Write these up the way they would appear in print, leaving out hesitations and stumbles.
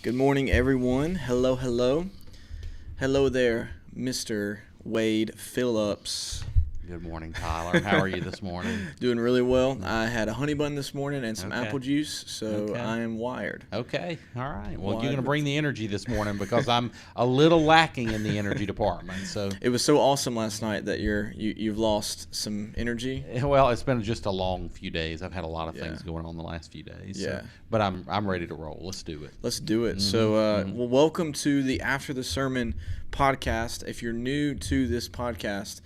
Good morning, everyone. Hello, hello. Hello there, Mr. Wade Phillips. Good morning, Tyler. How are you this morning? Doing really well. I had a honey bun this morning and some Okay. apple juice, so Okay. I am wired. Okay. All right. Well, Wired you're going to with- bring the energy this morning because I'm a little lacking in the energy department. So, It was so awesome last night that you've lost some energy. well, it's been just a long few days. I've had a lot of things Yeah. going on the last few days. Yeah. But I'm ready to roll. Let's do it. Let's do it. So, well, welcome to the After the Sermon podcast. If you're new to this podcast,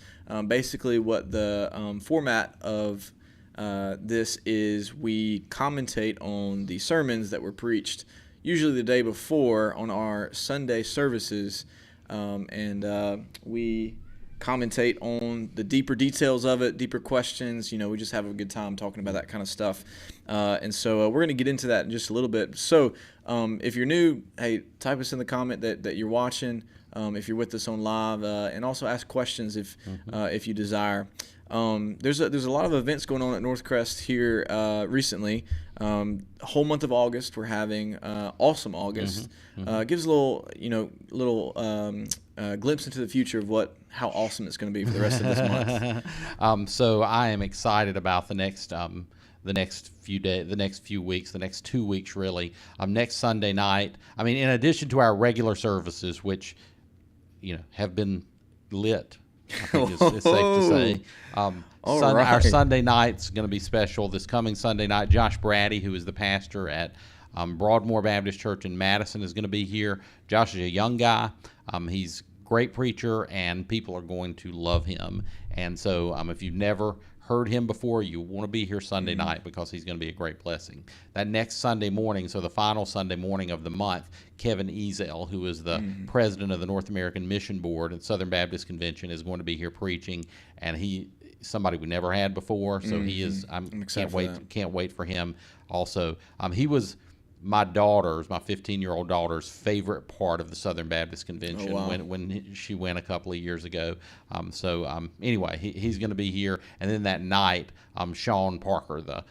basically what the format of this is, we commentate on the sermons that were preached usually the day before on our Sunday services, and we commentate on the deeper details of it, deeper questions. We just have a good time talking about that kind of stuff. And so we're going to get into that in just a little bit. So if you're new, hey, type us in the comment that you're watching, if you're with us on live, and also ask questions if you desire. There's a lot of events going on at Northcrest here recently. Whole month of August, we're having Awesome August. Gives a little glimpse into the future of how awesome it's going to be for the rest of this month. So I am excited about the next few days, the next few weeks, the next 2 weeks really. Next Sunday night, in addition to our regular services, which have been lit, I think it's safe to say. Our Sunday night's going to be special. This coming Sunday night, Josh Brady, who is the pastor at Broadmoor Baptist Church in Madison, is going to be here. Josh is a young guy. He's a great preacher, and people are going to love him. And so if you've never heard him before, you want to be here Sunday night because he's going to be a great blessing. That next Sunday morning, so the final Sunday morning of the month, Kevin Ezel, who is the president of the North American Mission Board at Southern Baptist Convention, is going to be here preaching, and somebody we never had before, so he is. I'm excited Can't wait for him. Also, he was my 15-year-old daughter's favorite part of the Southern Baptist Convention when she went a couple of years ago. Anyway, he's going to be here. And then that night, Sean Parker, the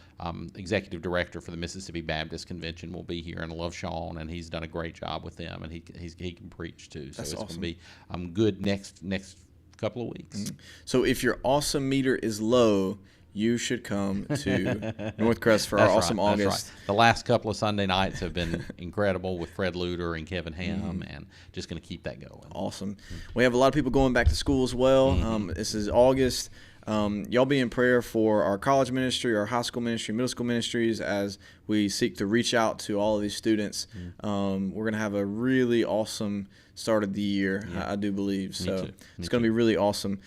executive director for the Mississippi Baptist Convention, will be here. And I love Sean, and he's done a great job with them, and he can preach too. So That's it's awesome. going to be good next couple of weeks. So if your awesome meter is low, you should come to Northcrest for our Awesome August. That's right. The last couple of Sunday nights have been incredible with Fred Luter and Kevin Ham, and just going to keep that going. Awesome. We have a lot of people going back to school as well. This is August. Y'all be in prayer for our college ministry, our high school ministry, middle school ministries as we seek to reach out to all of these students. We're going to have a really awesome start of the year, I do believe. So it's going to be really awesome.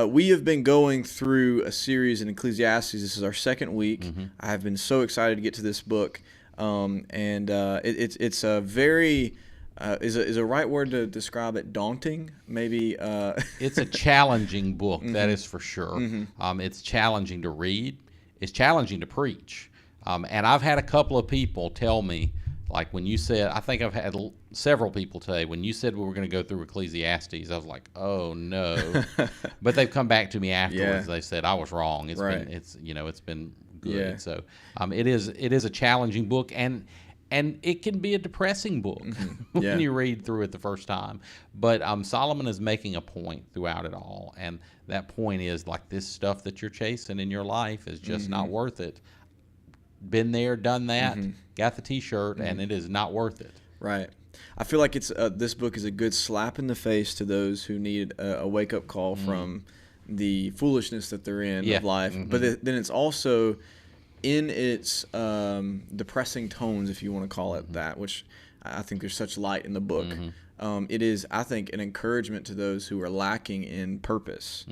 We have been going through a series in Ecclesiastes. This is our second week. I have been so excited to get to this book, it's a very is a right word to describe it daunting? Maybe it's a challenging book, that is for sure. It's challenging to read. It's challenging to preach. And I've had a couple of people tell me, like when you said, I think I've had several people say, when you said we were going to go through Ecclesiastes, I was like, oh no. But they've come back to me afterwards. They said I was wrong. It's been good. Yeah. So it is a challenging book, and it can be a depressing book when you read through it the first time. But Solomon is making a point throughout it all, and that point is like this stuff that you're chasing in your life is just not worth it. Been there, done that, got the T-shirt, and it is not worth it. Right. I feel like this book is a good slap in the face to those who need a wake-up call from the foolishness that they're in of life. But then it's also in its depressing tones, if you want to call it that, which I think there's such light in the book. It is, I think, an encouragement to those who are lacking in purpose,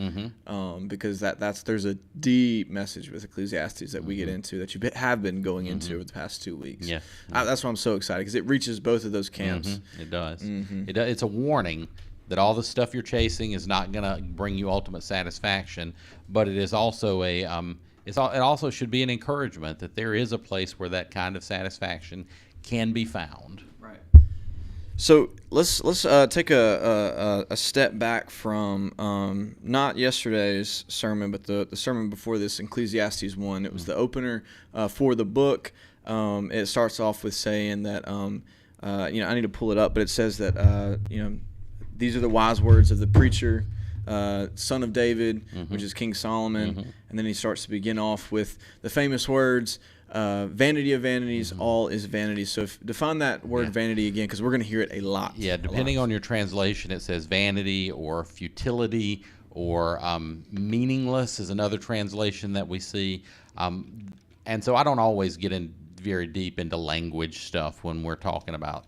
because there's a deep message with Ecclesiastes that we get into, that you have been going into over the past 2 weeks. That's why I'm so excited, because it reaches both of those camps. It does. It's a warning that all the stuff you're chasing is not going to bring you ultimate satisfaction, but it is also it also should be an encouragement that there is a place where that kind of satisfaction can be found. Right. So let's take a step back from not yesterday's sermon, but the sermon before this, Ecclesiastes 1. It was the opener for the book. it starts off with saying that, I need to pull it up, but it says that, these are the wise words of the preacher, son of David, which is King Solomon. And then he starts to begin off with the famous words, vanity of vanities, all is vanity. So define that word vanity again, because we're going to hear it a lot. Yeah, depending on your translation, it says vanity or futility or meaningless is another translation that we see. And so I don't always get in very deep into language stuff when we're talking about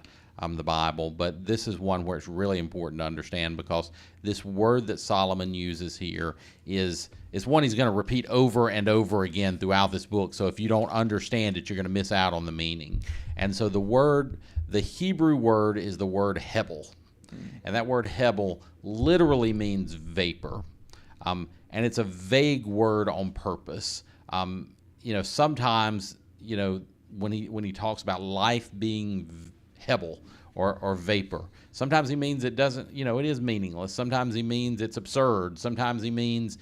the Bible, but this is one where it's really important to understand, because this word that Solomon uses here is one he's going to repeat over and over again throughout this book. So if you don't understand it, you're going to miss out on the meaning. And so the Hebrew word is the word hebel, and that word hebel literally means vapor, and it's a vague word on purpose. Sometimes when he talks about life being hebel or vapor, sometimes he means it doesn't, it is meaningless. Sometimes he means it's absurd. Sometimes he means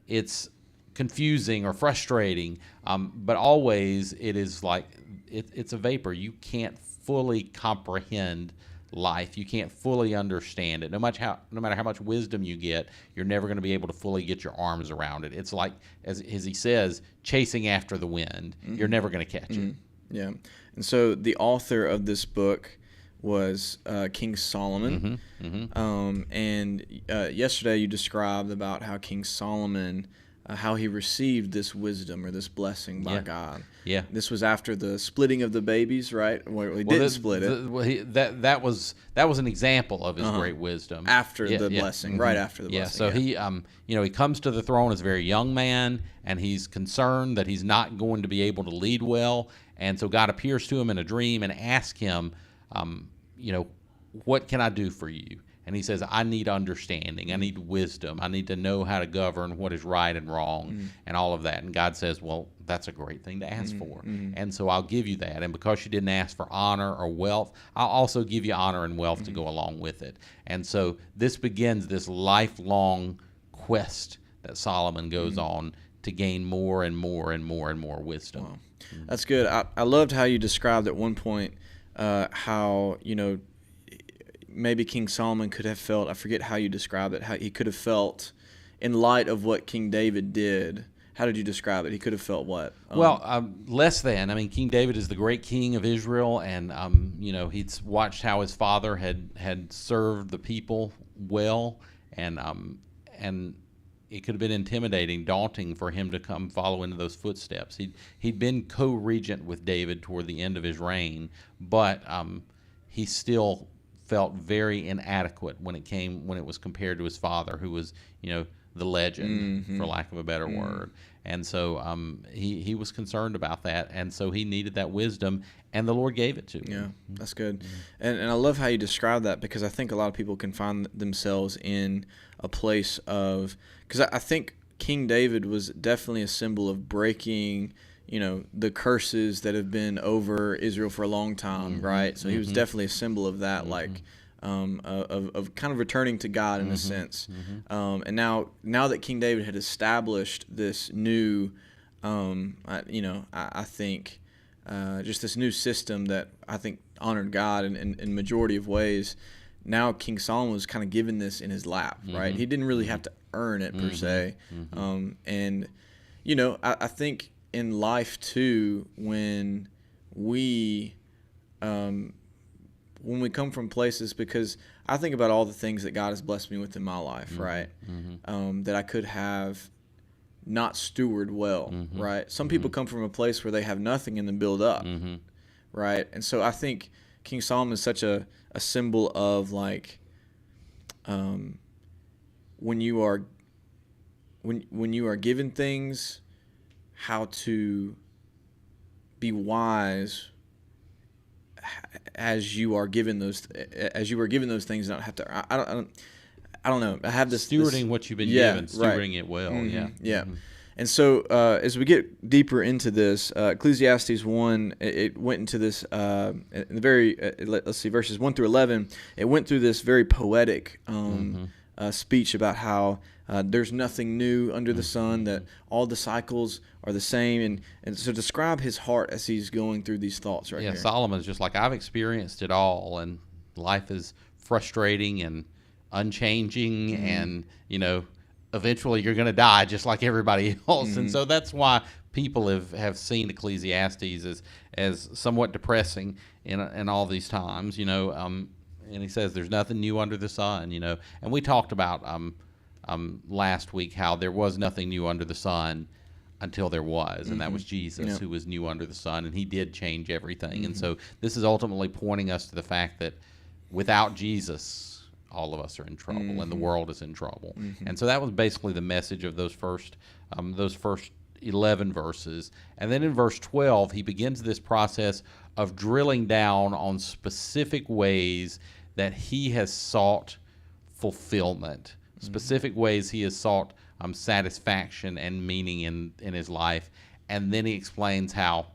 it's confusing or frustrating. But always it is like it's a vapor. You can't fully comprehend life. You can't fully understand it. No matter how much wisdom you get, you're never going to be able to fully get your arms around it. It's like, as he says, chasing after the wind. You're never going to catch it. Yeah. And so the author of this book was King Solomon. And yesterday you described about how King Solomon, how he received this wisdom or this blessing by God. Yeah. This was after the splitting of the babies, right? Well, he didn't split it. That was an example of his great wisdom. After the blessing, right after the blessing. Yeah, so he comes to the throne as a very young man, and he's concerned that he's not going to be able to lead well. And so God appears to him in a dream and asks him, what can I do for you? And he says, I need understanding. I need wisdom. I need to know how to govern what is right and wrong and all of that. And God says, well, that's a great thing to ask for. And so I'll give you that. And because you didn't ask for honor or wealth, I'll also give you honor and wealth to go along with it. And so this begins this lifelong quest that Solomon goes on to gain more and more and more and more wisdom. Wow. That's good. I loved how you described at one point how, maybe King Solomon could have felt, I forget how you described it, how he could have felt in light of what King David did. How did you describe it? He could have felt what? Less than. I mean, King David is the great king of Israel, and he'd watched how his father had served the people well, and it could have been intimidating, daunting for him to come follow into those footsteps. He'd been co-regent with David toward the end of his reign, but he still felt very inadequate when it was compared to his father, who was the legend, for lack of a better word. And so he was concerned about that, and so he needed that wisdom, and the Lord gave it to him. Yeah, that's good. And I love how you describe that, because I think a lot of people can find themselves in a place of, because I think King David was definitely a symbol of breaking the curses that have been over Israel for a long time, right? So he was definitely a symbol of that, of kind of returning to God in a sense. And now that King David had established this new, I think just this new system that I think honored God in majority of ways. Now King Solomon was kind of given this in his lap, right? He didn't really have to earn it per se. And I think in life too, when we come from places, because I think about all the things that God has blessed me with in my life, right? That I could have not steward well, right? Some people come from a place where they have nothing and then build up, right? And so I think King Solomon is such a symbol of like when you are given things, how to be wise as you are given those things. Not have to. I don't know. I have this stewarding what you've been given, stewarding it well. Yeah. And so as we get deeper into this, Ecclesiastes 1, it went into this in the very let's see, verses 1 through 11. It went through this very poetic speech about how there's nothing new under the sun, that all the cycles are the same. And so describe his heart as he's going through these thoughts right here. Solomon's just like, I've experienced it all, and life is frustrating and unchanging, and, eventually you're going to die just like everybody else. And so that's why people have seen Ecclesiastes as somewhat depressing in all these times, and he says there's nothing new under the sun, and we talked about last week how there was nothing new under the sun until there was, and that was Jesus, who was new under the sun, and he did change everything. And so this is ultimately pointing us to the fact that without Jesus, all of us are in trouble, and the world is in trouble. And so that was basically the message of those first 11 verses. And then in verse 12, he begins this process of drilling down on specific ways that he has sought fulfillment, specific ways he has sought satisfaction and meaning in his life. And then he explains how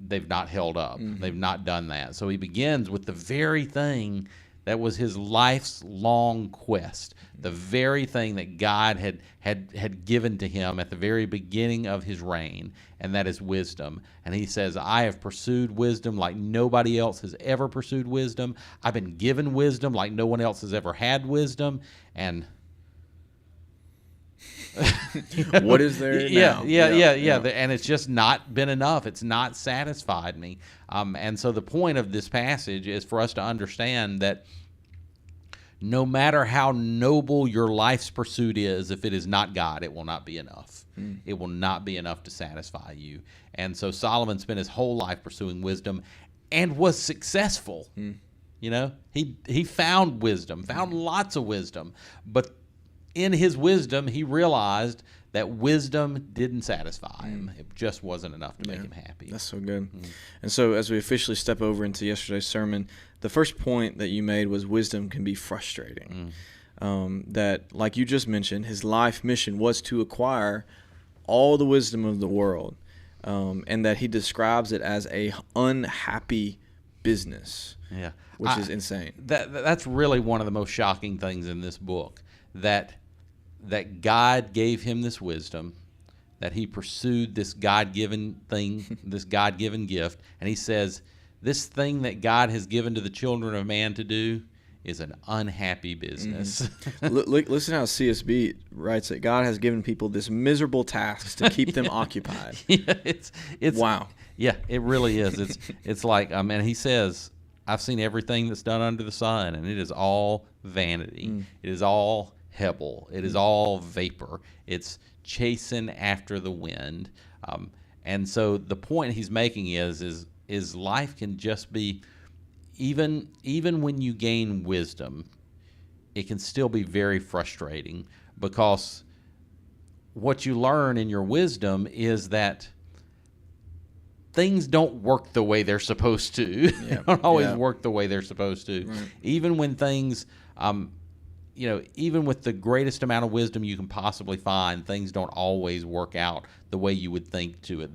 they've not held up. They've not done that. So he begins with the very thing that was his life's long quest, the very thing that God had given to him at the very beginning of his reign, and that is wisdom. And he says, I have pursued wisdom like nobody else has ever pursued wisdom. I've been given wisdom like no one else has ever had wisdom. And what is there now? Yeah. And it's just not been enough. It's not satisfied me. And so the point of this passage is for us to understand that no matter how noble your life's pursuit is, if it is not God, it will not be enough. It will not be enough to satisfy you. And so Solomon spent his whole life pursuing wisdom and was successful. He found wisdom, found lots of wisdom, but in his wisdom, he realized that wisdom didn't satisfy him. It just wasn't enough to make him happy. That's so good. And so as we officially step over into yesterday's sermon, the first point that you made was wisdom can be frustrating. That, like you just mentioned, his life mission was to acquire all the wisdom of the world, and that he describes it as a unhappy business, which is insane. That's really one of the most shocking things in this book, that God gave him this wisdom, that he pursued this God-given thing, this God-given gift, and he says, this thing that God has given to the children of man to do is an unhappy business. Listen how CSB writes it. God has given people this miserable task to keep them occupied. It's wow. Yeah, it really is. It's like, and he says, I've seen everything that's done under the sun, and it is all vanity. It is all hebel. It is all vapor. It's chasing after the wind. And so the point he's making is life can just be, even when you gain wisdom, it can still be very frustrating, because what you learn in your wisdom is that things don't work the way they're supposed to. They don't always work the way they're supposed to. Right. Even when things, even with the greatest amount of wisdom you can possibly find, things don't always work out the way you would think to it.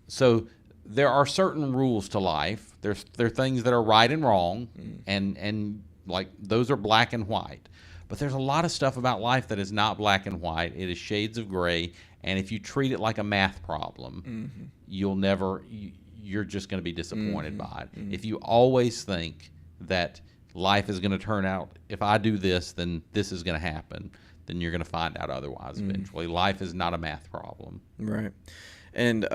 So there are certain rules to life. There are things that are right and wrong, and like those are black and white. But there's a lot of stuff about life that is not black and white. It is shades of gray. And if you treat it like a math problem, you're just going to be disappointed by it. If you always think that life is going to turn out, if I do this, then this is going to happen, then you're going to find out otherwise eventually. Life is not a math problem. Right. And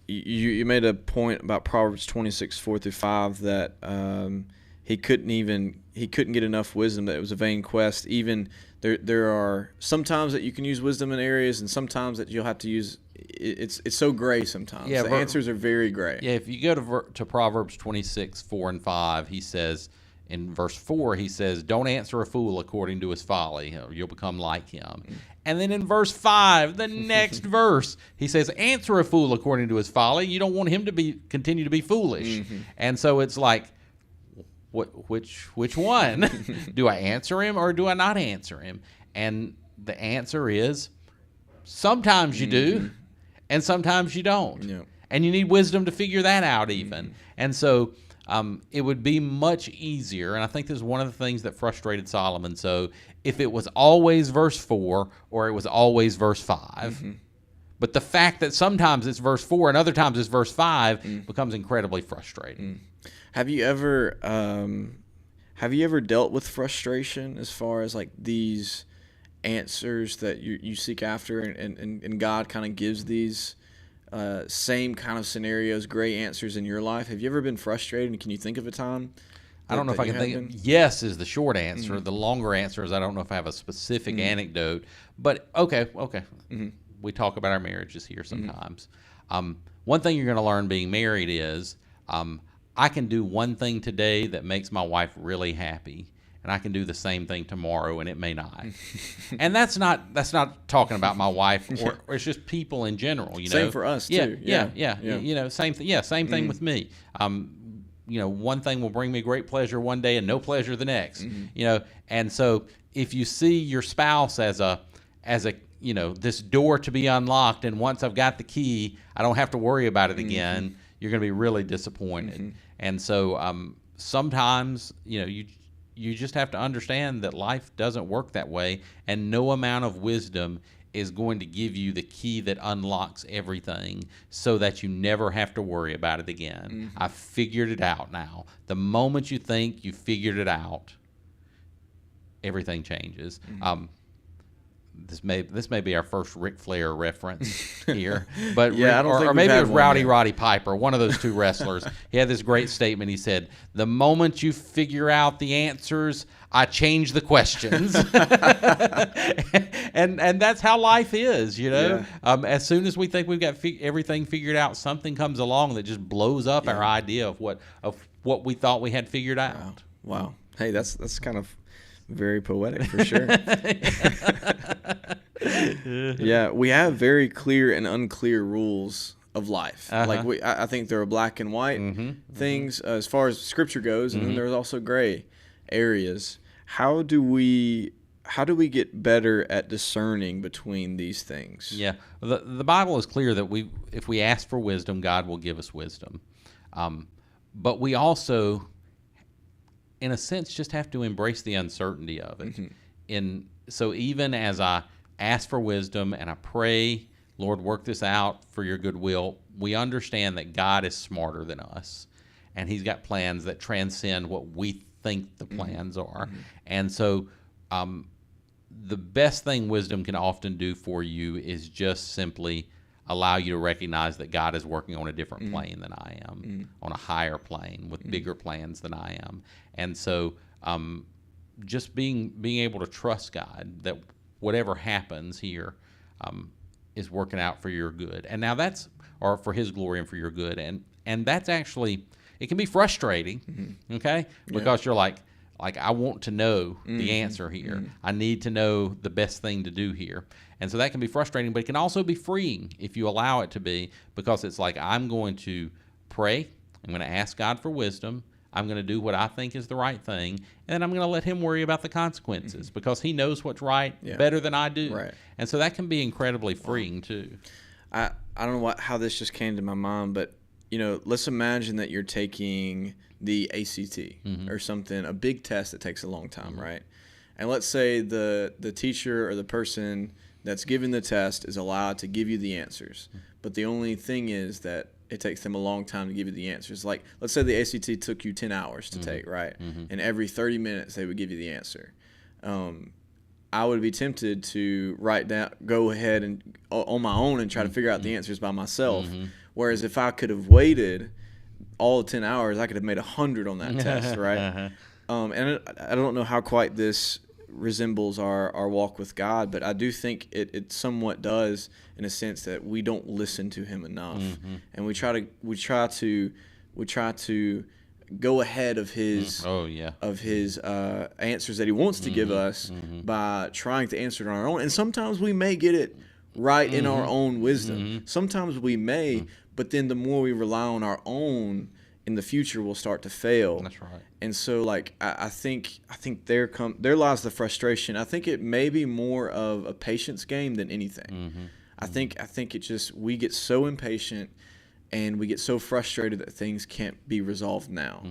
you made a point about Proverbs 26:4-5 that he couldn't get enough wisdom, that it was a vain quest. Even there are sometimes that you can use wisdom in areas, and sometimes that you'll have to use it's so gray sometimes. The answers are very gray. Yeah, if you go to Proverbs 26:4-5, he says, in verse 4, he says, don't answer a fool according to his folly, or you'll become like him. And then in verse 5, the next verse, he says, answer a fool according to his folly. You don't want him to continue to be foolish. And so it's like, which one? Do I answer him or do I not answer him? And the answer is, sometimes you do, and sometimes you don't. And you need wisdom to figure that out even. And so it would be much easier, and I think this is one of the things that frustrated Solomon. So if it was always verse 4 or it was always verse 5. But the fact that sometimes it's verse 4 and other times it's verse 5 becomes incredibly frustrating. Have you ever dealt with frustration as far as like these answers that you seek after, and God kind of gives these same kind of scenarios, great answers in your life? Have you ever been frustrated, and can you think of a time? I don't know if I can think. Yes is the short answer. The longer answer is I don't know if I have a specific anecdote. But okay. We talk about our marriages here sometimes. One thing you're going to learn being married is I can do one thing today that makes my wife really happy, and I can do the same thing tomorrow, and it may not. And that's not talking about my wife, or it's just people in general. You know, same for us too. Yeah. You know, same thing. Yeah, same thing with me. You know, one thing will bring me great pleasure one day and no pleasure the next. You know, and so if you see your spouse as a you know, this door to be unlocked, and once I've got the key, I don't have to worry about it again, you're going to be really disappointed. And so sometimes, you know, you just have to understand that life doesn't work that way, and no amount of wisdom is going to give you the key that unlocks everything so that you never have to worry about it again. I figured it out now. The moment you think you figured it out, everything changes. This may be our first Ric Flair reference here, but I don't think or maybe it was Roddy Piper, one of those two wrestlers. He had this great statement. He said, "The moment you figure out the answers, I change the questions." and that's how life is, you know. As soon as we think we've got everything figured out, something comes along that just blows up our idea of what we thought we had figured out. Wow. Hey, that's kind of very poetic for sure. Yeah, we have very clear and unclear rules of life. Like I think there are black and white things as far as Scripture goes, and then there's also gray areas. How do we get better at discerning between these things? Yeah, the Bible is clear that if we ask for wisdom, God will give us wisdom. But we also, in a sense, just have to embrace the uncertainty of it. So even as I ask for wisdom and I pray, Lord, work this out for your goodwill, we understand that God is smarter than us, and he's got plans that transcend what we think the plans are. And so the best thing wisdom can often do for you is just simply allow you to recognize that God is working on a different plane than I am, on a higher plane with bigger plans than I am. And so just being able to trust God that whatever happens here is working out for your good. And now or for his glory and for your good. And that's actually, it can be frustrating, okay? Because you're like, I want to know the answer here. I need to know the best thing to do here. And so that can be frustrating, but it can also be freeing if you allow it to be, because it's like, I'm going to pray, I'm going to ask God for wisdom, I'm going to do what I think is the right thing, and then I'm going to let him worry about the consequences because he knows what's right better than I do. Right. And so that can be incredibly freeing too. I don't know how this just came to my mind, but you know, let's imagine that you're taking the ACT or something, a big test that takes a long time, right? And let's say the teacher or the person that's given the test is allowed to give you the answers, but the only thing is that it takes them a long time to give you the answers. Like, let's say the ACT took you 10 hours to take, right? And every 30 minutes they would give you the answer. I would be tempted to go ahead and on my own and try to figure out the answers by myself. Whereas if I could have waited all 10 hours, I could have made 100 on that test, right? And I don't know how quite this resembles our walk with God, but I do think it somewhat does, in a sense that we don't listen to him enough, and we try to go ahead of his answers that he wants to give us by trying to answer it on our own. And sometimes we may get it right in our own wisdom. Sometimes we may, but then the more we rely on our own, in the future we'll start to fail. That's right. And so, like, I think there lies the frustration. I think it may be more of a patience game than anything. I think it just, we get so impatient and we get so frustrated that things can't be resolved now.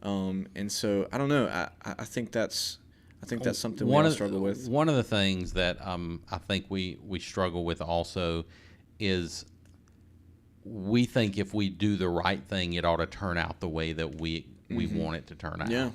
And so I don't know. I think that's something we all struggle with. One of the things that I think we struggle with also is we think if we do the right thing, it ought to turn out the way that we want it to turn out. Yeah.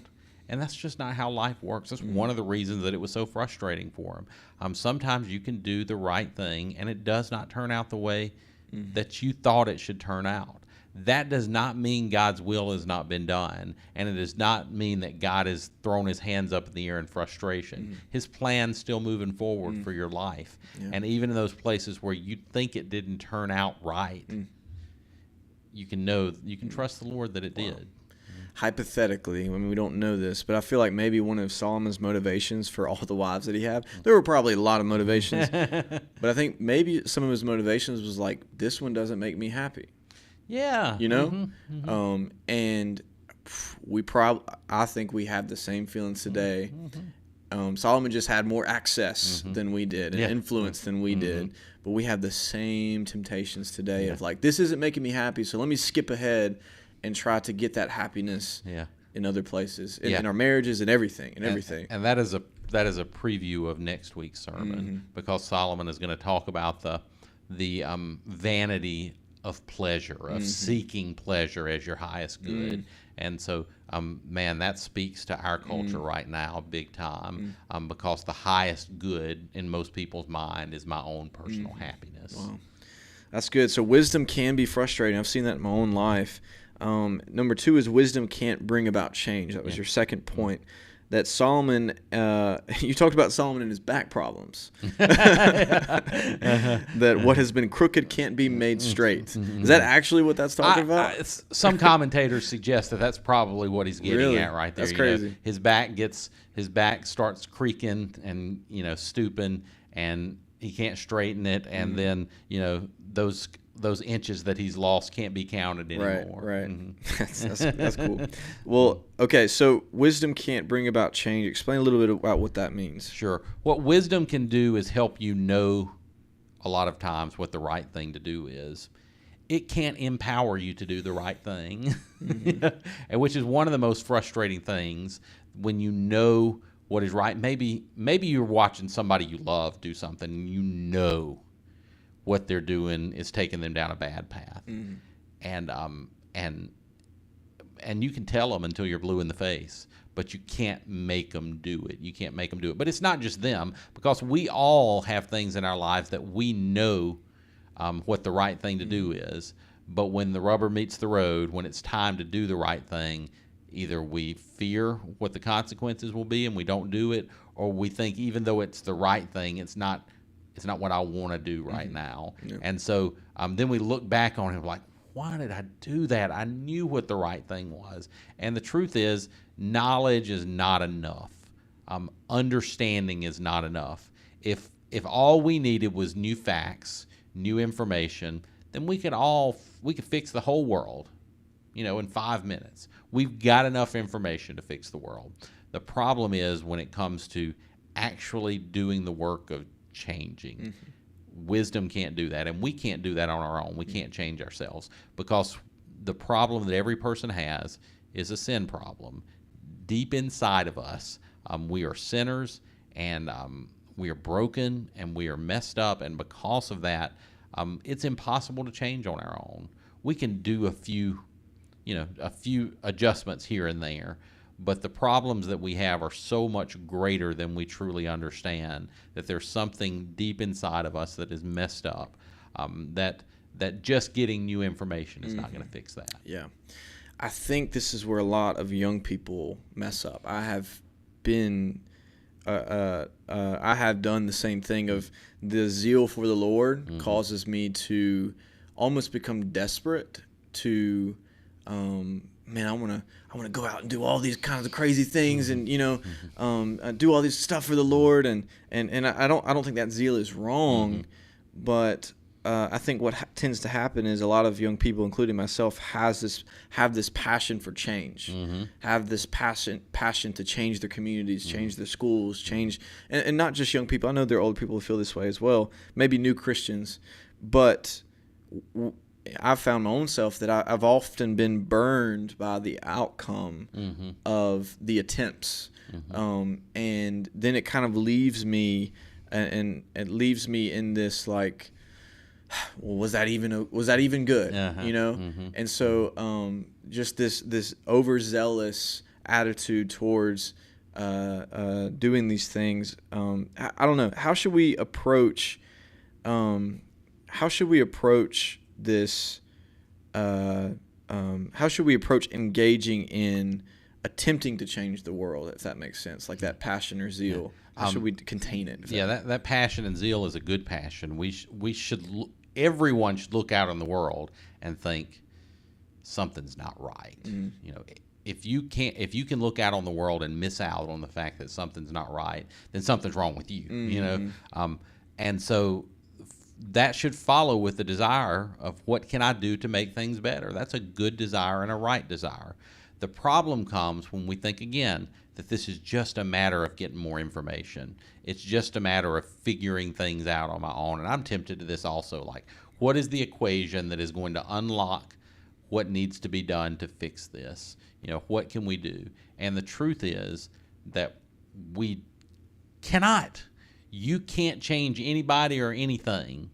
And that's just not how life works. That's one of the reasons that it was so frustrating for him. Sometimes you can do the right thing, and it does not turn out the way that you thought it should turn out. That does not mean God's will has not been done, and it does not mean that God has thrown his hands up in the air in frustration. His plan's still moving forward for your life. Yeah. And even in those places where you think it didn't turn out right, you can trust the Lord that it did. Hypothetically, I mean, we don't know this, but I feel like maybe one of Solomon's motivations for all the wives that he had, there were probably a lot of motivations, but I think maybe some of his motivations was like, this one doesn't make me happy. Yeah. You know? And I think we have the same feelings today. Solomon just had more access than we did and influence than we did. But we have the same temptations today of like, this isn't making me happy, so let me skip ahead and try to get that happiness in other places, in our marriages and everything. And that is a preview of next week's sermon, because Solomon is going to talk about the vanity of pleasure, of seeking pleasure as your highest good. And so, man, that speaks to our culture right now big time, because the highest good in most people's mind is my own personal happiness. Wow. That's good. So wisdom can be frustrating. I've seen that in my own life. Number 2 is wisdom can't bring about change. That was your second point. That Solomon, you talked about Solomon and his back problems. That what has been crooked can't be made straight. Is that actually what that's talking about? Some commentators suggest that that's probably what he's getting at right there. That's crazy. His back starts creaking and stooping, and he can't straighten it, and then those inches that he's lost can't be counted anymore. Right. That's cool. Well, okay, so wisdom can't bring about change. Explain a little bit about what that means. Sure. What wisdom can do is help you know a lot of times what the right thing to do is. It can't empower you to do the right thing, and which is one of the most frustrating things when you know what is right. Maybe you're watching somebody you love do something, and you know what they're doing is taking them down a bad path, and you can tell them until you're blue in the face, but you can't make them do it. You can't make them do it. But it's not just them, because we all have things in our lives that we know what the right thing to do is. But when the rubber meets the road, when it's time to do the right thing, either we fear what the consequences will be and we don't do it, or we think even though it's the right thing, it's not what I want to do right now. Yeah. And so then we look back on it like, why did I do that? I knew what the right thing was. And the truth is, knowledge is not enough. Understanding is not enough. If all we needed was new facts, new information, then we could fix the whole world, in 5 minutes. We've got enough information to fix the world. The problem is when it comes to actually doing the work of changing. Wisdom can't do that, and we can't do that on our own. We can't change ourselves, because the problem that every person has is a sin problem. Deep inside of us, we are sinners, and we are broken, and we are messed up, and because of that, it's impossible to change on our own. We can do a few adjustments here and there, but the problems that we have are so much greater than we truly understand, that there's something deep inside of us that is messed up, that just getting new information is not going to fix that. Yeah. I think this is where a lot of young people mess up. I have been I have done the same thing of the zeal for the Lord causes me to almost become desperate to I want to go out and do all these kinds of crazy things and do all this stuff for the Lord and I don't think that zeal is wrong, but I think what tends to happen is a lot of young people, including myself, have this passion for change, have this passion to change their communities, change their schools, change and not just young people. I know there are older people who feel this way as well, maybe new Christians, but I've found my own self that I've often been burned by the outcome of the attempts. And then it kind of leaves me, and it leaves me in this like, well, was that even good? You know? And so just this overzealous attitude towards doing these things. I don't know. How should we approach this? How should we approach engaging in attempting to change the world, if that makes sense? Like that passion or zeal. How should we contain it? That passion and zeal is a good passion. Everyone should look out in the world and think something's not right. You know, if you can look out on the world and miss out on the fact that something's not right, then something's wrong with you. You know, and so that should follow with the desire of what can I do to make things better. That's a good desire and a right desire. The problem comes when we think again that this is just a matter of getting more information. It's just a matter of figuring things out on my own. And I'm tempted to this also, like, what is the equation that is going to unlock what needs to be done to fix this? You know, what can we do? And the truth is that we cannot. You can't change anybody or anything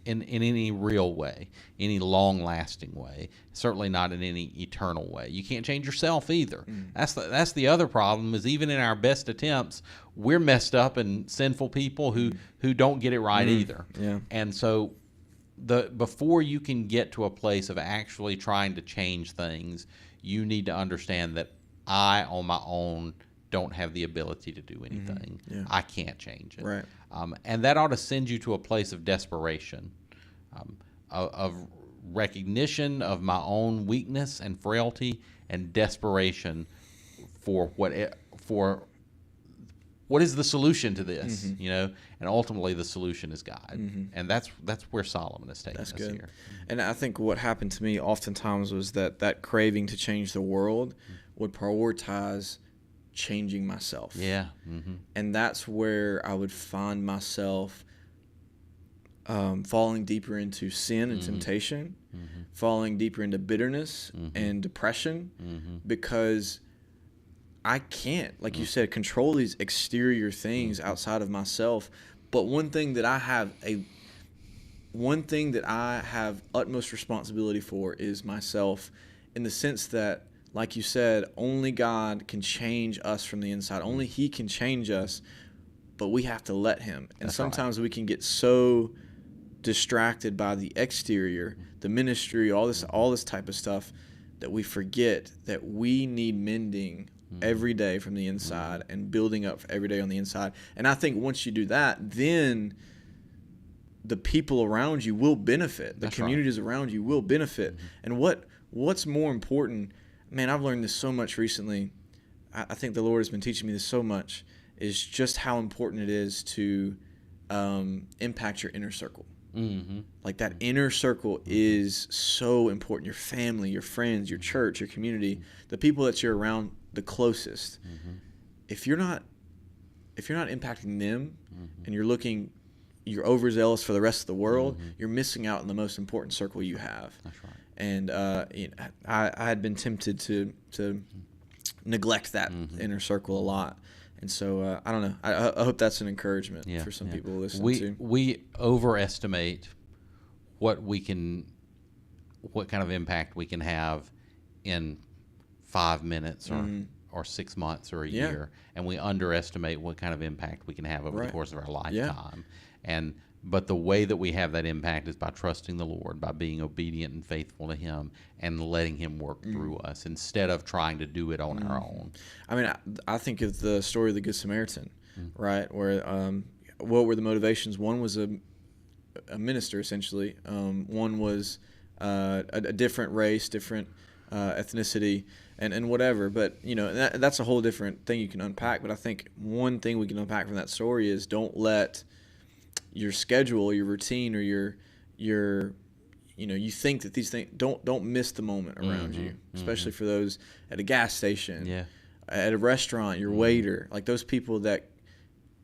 in any real way, any long-lasting way. Certainly not in any eternal way. You can't change yourself either. That's the other problem. Is even in our best attempts, we're messed up and sinful people who don't get it right either. Yeah. And so before you can get to a place of actually trying to change things, you need to understand that I, on my own, don't have the ability to do anything. I can't change it. Right. And that ought to send you to a place of desperation, of recognition of my own weakness and frailty, and desperation for what is the solution to this, you know? And ultimately, the solution is God, and that's where Solomon is taking us here. And I think what happened to me oftentimes was that craving to change the world would prioritize changing myself. Yeah. And that's where I would find myself falling deeper into sin and temptation, falling deeper into bitterness and depression, because I can't, like you said, control these exterior things outside of myself. But one thing that I have utmost responsibility for is myself, in the sense that, like you said, only God can change us from the inside. Only He can change us, but we have to let Him. And That's sometimes we can get so distracted by the exterior, the ministry, all this type of stuff, that we forget that we need mending every day from the inside and building up every day on the inside. And I think once you do that, then the people around you will benefit. The communities around you will benefit. And what's more important, man, I've learned this so much recently. I think the Lord has been teaching me this so much, is just how important it is to impact your inner circle. Like that inner circle is so important. Your family, your friends, your church, your community, the people that you're around the closest. If you're not impacting them, and you're overzealous for the rest of the world, you're missing out on the most important circle you have. That's right. And I had been tempted to neglect that inner circle a lot. And so I don't know. I hope that's an encouragement for some people listening to. We overestimate what kind of impact we can have in 5 minutes or 6 months or a year, and we underestimate what kind of impact we can have over the course of our lifetime. But the way that we have that impact is by trusting the Lord, by being obedient and faithful to Him, and letting Him work through us instead of trying to do it on our own. I mean, I think of the story of the Good Samaritan, right? Where what were the motivations? One was a minister, essentially. One was a different race, different ethnicity, and whatever. But that's a whole different thing you can unpack. But I think one thing we can unpack from that story is, don't let your schedule, your routine, or your you think that these things, don't miss the moment around you, especially for those at a gas station, at a restaurant, your waiter, like those people that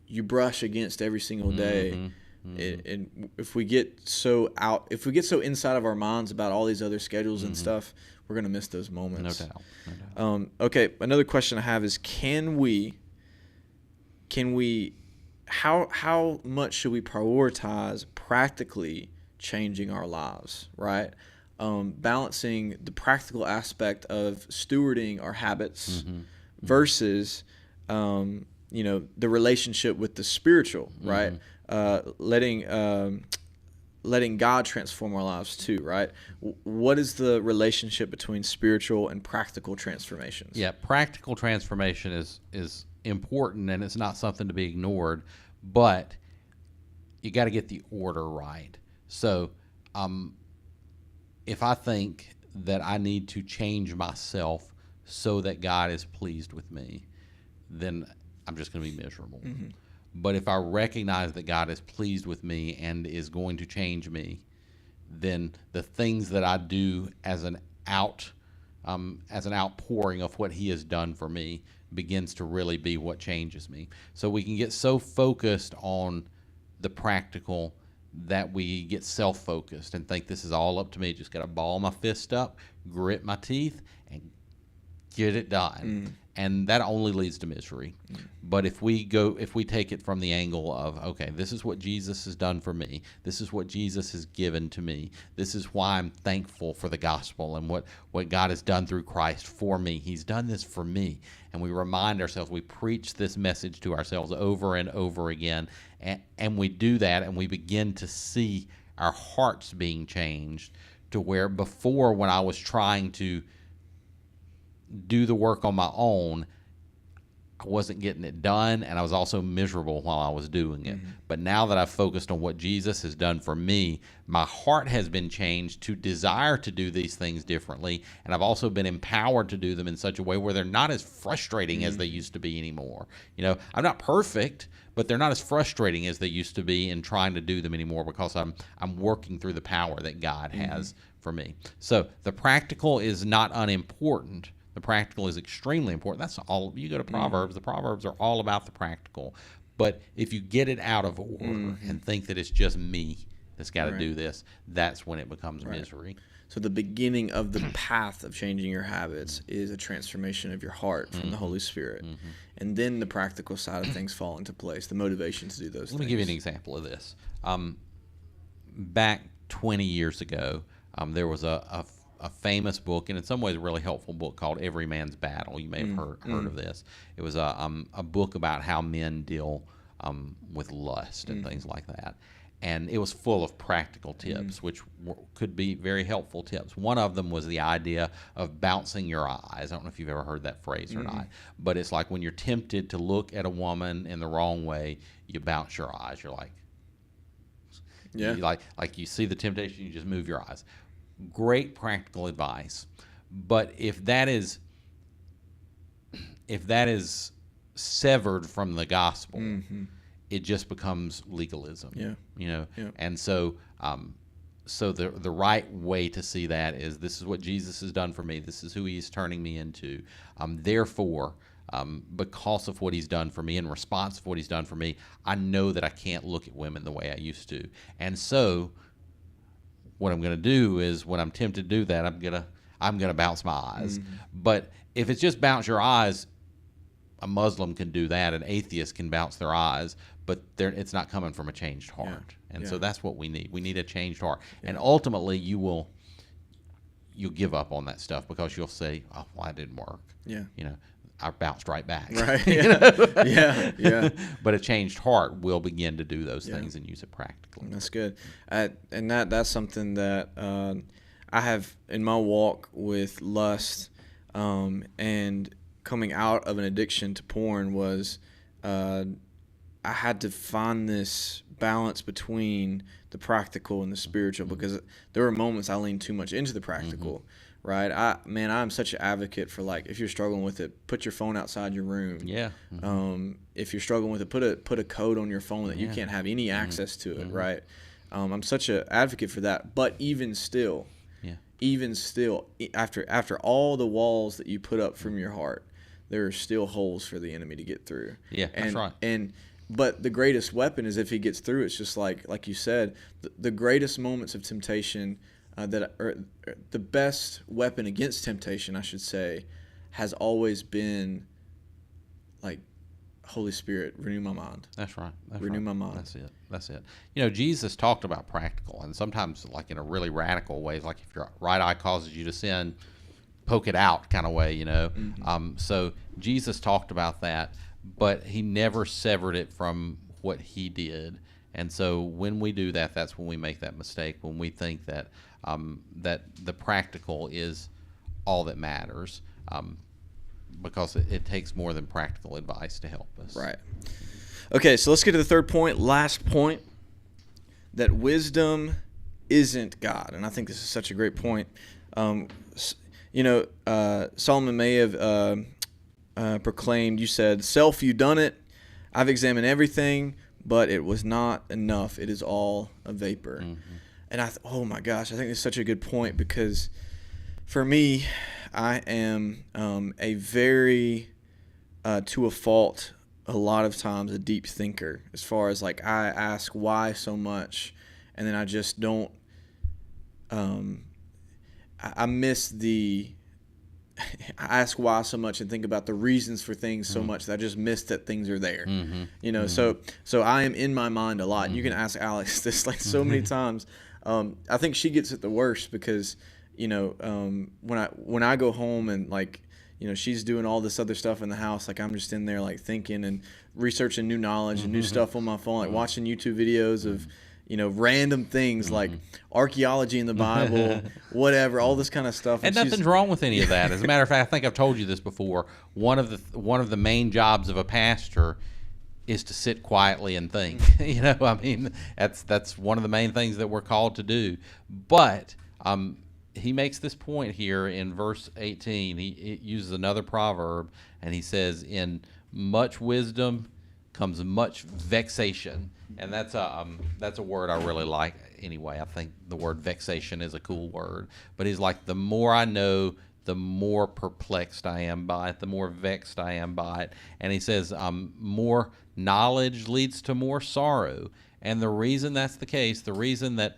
you brush against every single day. And if we get so inside of our minds about all these other schedules and stuff, we're gonna miss those moments. No doubt. Okay, another question I have is, can we how much should we prioritize practically changing our lives, right? Balancing the practical aspect of stewarding our habits versus the relationship with the spiritual, right? Letting God transform our lives too, right? What is the relationship between spiritual and practical transformations? Yeah, practical transformation is important, and it's not something to be ignored, but you got to get the order right. So, if I think that I need to change myself so that God is pleased with me, then I'm just going to be miserable. But if I recognize that God is pleased with me and is going to change me, then the things that I do as an outpouring of what He has done for me begins to really be what changes me. So we can get so focused on the practical that we get self-focused and think this is all up to me. Just got to ball my fist up, grit my teeth, and get it done. And that only leads to misery. But if we take it from the angle of, okay, this is what Jesus has done for me. This is what Jesus has given to me. This is why I'm thankful for the gospel and what God has done through Christ for me. He's done this for me. And we remind ourselves, we preach this message to ourselves over and over again. And we do that, and we begin to see our hearts being changed to where before, when I was trying to do the work on my own, I wasn't getting it done, and I was also miserable while I was doing it. But now that I've focused on what Jesus has done for me, my heart has been changed to desire to do these things differently, and I've also been empowered to do them in such a way where they're not as frustrating as they used to be anymore. I'm not perfect, but they're not as frustrating as they used to be in trying to do them anymore, because I'm working through the power that God has for me. So the practical is not unimportant. The practical is extremely important. That's all. You go to Proverbs. The Proverbs are all about the practical. But if you get it out of order and think that it's just me that's got to do this, that's when it becomes misery. So the beginning of the path of changing your habits is a transformation of your heart from the Holy Spirit. And then the practical side of things fall into place, the motivation to do those things. Let me give you an example of this. Back 20 years ago, there was a famous book, and in some ways a really helpful book, called Every Man's Battle. You may have heard of this. It was a book about how men deal with lust and things like that. And it was full of practical tips, which could be very helpful tips. One of them was the idea of bouncing your eyes. I don't know if you've ever heard that phrase or not, but it's like when you're tempted to look at a woman in the wrong way, you bounce your eyes. You're like, like you see the temptation, you just move your eyes. Great practical advice. But if that is severed from the gospel, it just becomes legalism. And so the right way to see that is, this is what Jesus has done for me. This is who He's turning me into. Therefore, because of what He's done for me, in response to what He's done for me, I know that I can't look at women the way I used to. And so what I'm going to do is, when I'm tempted to do that, I'm going to bounce my eyes. But if it's just bounce your eyes, a Muslim can do that. An atheist can bounce their eyes, but it's not coming from a changed heart. So that's what we need. We need a changed heart. And ultimately, you'll give up on that stuff, because you'll say, "Oh, well, that didn't work." I bounced right back. Right. But a changed heart will begin to do those things and use it practically. That's good. And that's something that I have in my walk with lust, and coming out of an addiction to porn was, I had to find this balance between the practical and the spiritual, because there were moments I leaned too much into the practical. Right, I'm such an advocate for, like, if you're struggling with it, put your phone outside your room. If you're struggling with it, put a code on your phone that you can't have any access to it. Right, I'm such an advocate for that. But even still, after all the walls that you put up from your heart, there are still holes for the enemy to get through. That's right. And But the greatest weapon is if he gets through. It's just like you said, the greatest moments of temptation, the best weapon against temptation, I should say, has always been like, Holy Spirit, renew my mind. That's right. Renew my mind. That's it. You know, Jesus talked about practical, and sometimes like in a really radical way, like if your right eye causes you to sin, poke it out kind of way, you know. So Jesus talked about that, but he never severed it from what he did. And so when we do that, that's when we make that mistake, when we think that that the practical is all that matters. Because it takes more than practical advice to help us. Right. Okay, so let's get to the third point, last point, that wisdom isn't God. And I think this is such a great point. Solomon may have proclaimed, you said, "Self, you done it. I've examined everything, but it was not enough. It is all a vapor." And oh my gosh, I think it's such a good point, because for me, I am a very, to a fault, a lot of times a deep thinker, as far as like I ask why so much, and then I just don't, I miss I ask why so much and think about the reasons for things so much that I just miss that things are there. So I am in my mind a lot. And you can ask Alex this like so many times. I think she gets it the worst, because when I go home and like, she's doing all this other stuff in the house, like I'm just in there like thinking and researching new knowledge and new stuff on my phone, like watching YouTube videos of, random things like archaeology in the Bible, whatever, all this kind of stuff. And nothing's wrong with any of that. As a matter of fact, I think I've told you this before. One of the main jobs of a pastor is to sit quietly and think. That's one of the main things that we're called to do. But he makes this point here in verse 18. He uses another proverb, and he says, "In much wisdom comes much vexation." And that's a word I really like anyway. I think the word vexation is a cool word. But he's like, the more I know, the more perplexed I am by it, the more vexed I am by it. And he says, more knowledge leads to more sorrow. And the reason that's the case, the reason that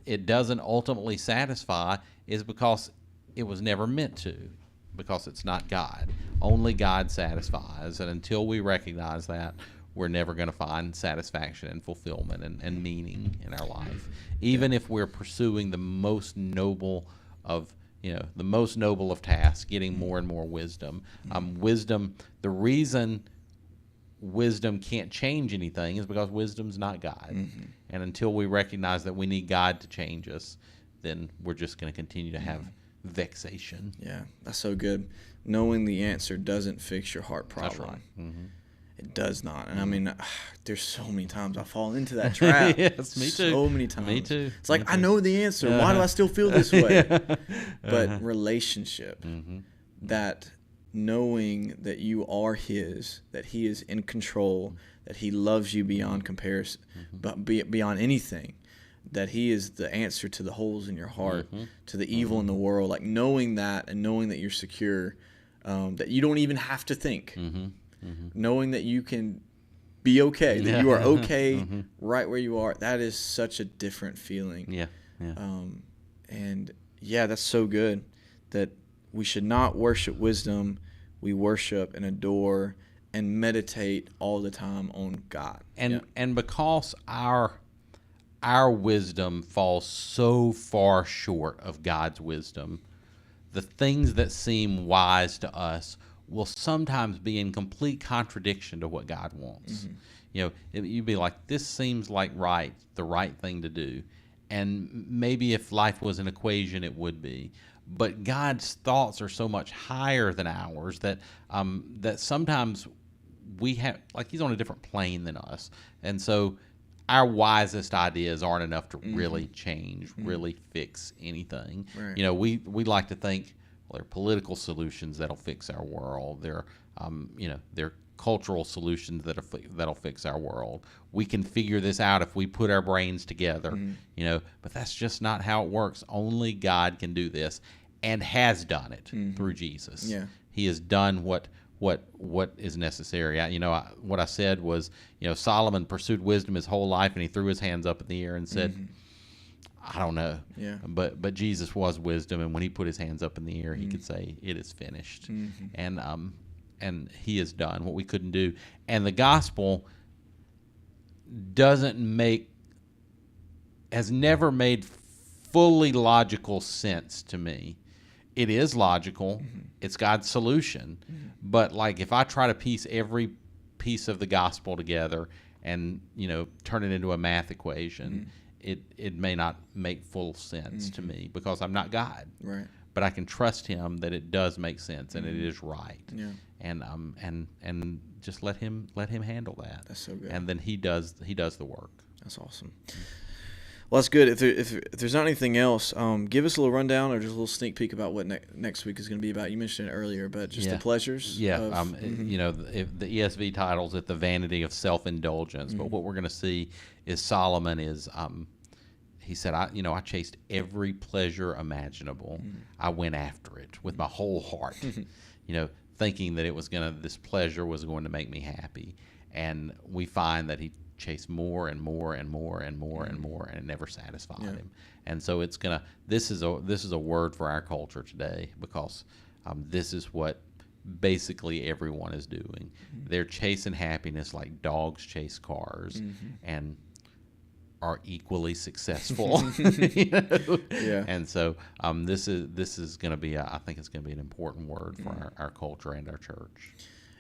it doesn't ultimately satisfy, is because it was never meant to, because it's not God. Only God satisfies, and until we recognize that, we're never going to find satisfaction and fulfillment and meaning in our life, even if we're pursuing the most noble of tasks, getting more and more wisdom. The reason wisdom can't change anything is because wisdom's not God. And until we recognize that we need God to change us, then we're just going to continue to have vexation. Yeah, that's so good. Knowing the answer doesn't fix your heart problem. That's right. It does not. And I mean, there's so many times I fall into that trap. Yes, me too. So many times. Me too. It's like, I know the answer. Why do I still feel this way? But relationship, that knowing that you are his, that he is in control, that he loves you beyond comparison, but beyond anything, that he is the answer to the holes in your heart, to the evil in the world. Like knowing that, and knowing that you're secure, that you don't even have to think. Knowing that you can be okay, that you are okay right where you are, that is such a different feeling. And that's so good, that we should not worship wisdom. We worship and adore and meditate all the time on God. And because our wisdom falls so far short of God's wisdom, the things that seem wise to us will sometimes be in complete contradiction to what God wants. You'd be like, this seems like the right thing to do. And maybe if life was an equation, it would be. But God's thoughts are so much higher than ours that that sometimes we have, like, he's on a different plane than us. And so our wisest ideas aren't enough to really change, really fix anything. Right. We like to think, well, there are political solutions that'll fix our world. There are cultural solutions that'll fix our world. We can figure this out if we put our brains together. But that's just not how it works. Only God can do this, and has done it through Jesus. He has done what what is necessary. What I said was, Solomon pursued wisdom his whole life, and he threw his hands up in the air and said, I don't know. Yeah. But Jesus was wisdom, and when he put his hands up in the air, he could say, "It is finished," and he has done what we couldn't do. And the gospel has never made fully logical sense to me. It is logical. It's God's solution. But like, if I try to piece every piece of the gospel together and, turn it into a math equation, it may not make full sense to me, because I'm not God. Right. But I can trust him that it does make sense and it is right. Yeah. And just let him handle that. That's so good. And then he does the work. That's awesome. Well, that's good. If there's not anything else, give us a little rundown or just a little sneak peek about what next week is going to be about. You mentioned it earlier, but just the pleasures. Yeah. If the ESV titles it "The Vanity of Self-Indulgence," but what we're going to see is Solomon is. He said, I chased every pleasure imaginable. I went after it with my whole heart, thinking that this pleasure was going to make me happy. And we find that he chased more and more and more and more and more, and it never satisfied him. And so this is a word for our culture today, because this is what basically everyone is doing. They're chasing happiness like dogs chase cars, and are equally successful. Yeah. And so this is going to be I think it's going to be an important word for our culture and our church.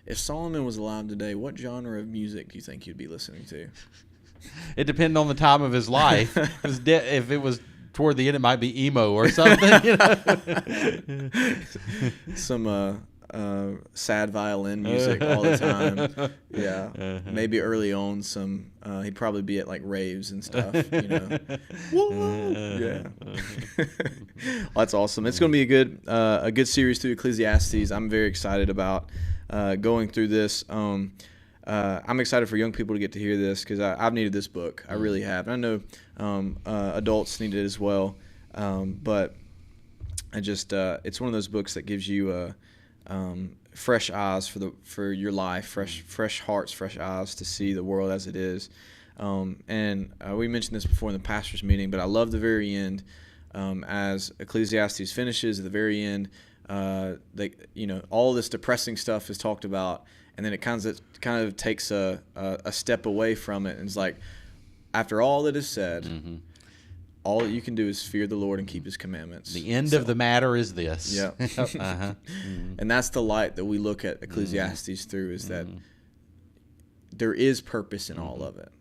If Solomon was alive today, what genre of music do you think you'd be listening to? It depends on the time of his life. If it was toward the end, it might be emo or something. Some sad violin music all the time. Yeah. Maybe early on some he'd probably be at like raves and stuff, Whoa! Yeah. Well, that's awesome. It's going to be a good series through Ecclesiastes. I'm very excited about going through this. I'm excited for young people to get to hear this, because I've needed this book. I really have. And I know adults need it as well. But I just it's one of those books that gives you fresh eyes for your life, fresh hearts, fresh eyes to see the world as it is. And we mentioned this before in the pastor's meeting, but I love the very end. As Ecclesiastes finishes, at the very end, all this depressing stuff is talked about, and then it kind of takes a step away from it, and it's like, after all that is said, all that you can do is fear the Lord and keep His commandments. The end of the matter is this. Yeah. And that's the light that we look at Ecclesiastes through, is that there is purpose in all of it.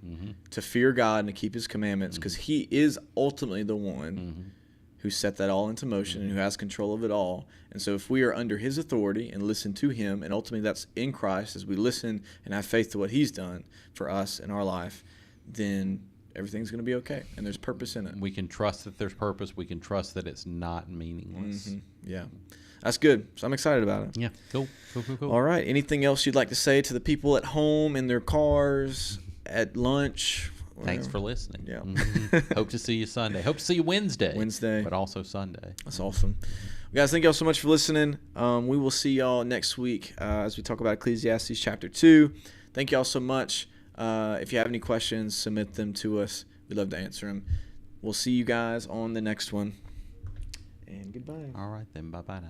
To fear God and to keep His commandments, because He is ultimately the one who set that all into motion and who has control of it all. And so if we are under His authority and listen to Him, and ultimately that's in Christ, as we listen and have faith to what He's done for us in our life, then everything's going to be okay, and there's purpose in it. We can trust that there's purpose. We can trust that it's not meaningless. Yeah. That's good. So I'm excited about it. Yeah, cool. All right. Anything else you'd like to say to the people at home, in their cars, at lunch? Whatever. Thanks for listening. Yeah. Hope to see you Sunday. Hope to see you Wednesday. But also Sunday. That's awesome. Well, guys, thank y'all so much for listening. We will see y'all next week as we talk about Ecclesiastes chapter 2. Thank y'all so much. If you have any questions, submit them to us. We'd love to answer them. We'll see you guys on the next one. And goodbye. All right, then. Bye-bye now.